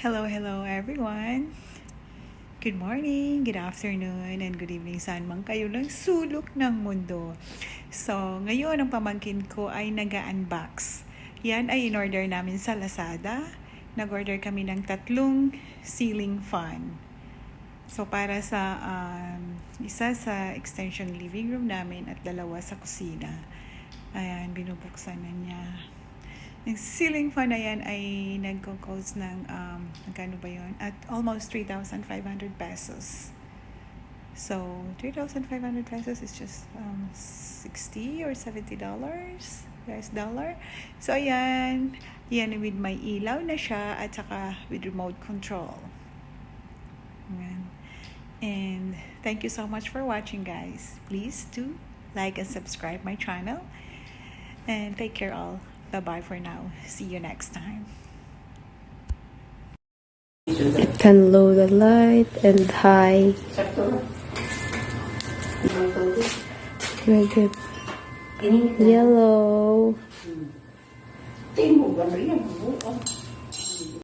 Hello everyone. Good morning, good afternoon, and good evening saan man kayo ng sulok ng mundo. So, ngayon ang pamangkin ko ay nag-unbox. Yan ay in-order namin sa Lazada. Nag-order kami ng 3 ceiling fan. So, para sa isa sa extension living room namin at 2 sa kusina. Ayan, binubuksan na niya. Yung ceiling fan na yan ay nagko-cost ng, magkano ba yun? At almost 3,500 pesos. So, 3,500 pesos is just 60 or $70 US dollar. So, ayan. Yan with my ilaw na siya at saka with remote control. Ayan. And thank you so much for watching, guys. Please do like and subscribe my channel. And take care all. Bye-bye for now. See you next time. It can low the light and high. Very good. Yellow.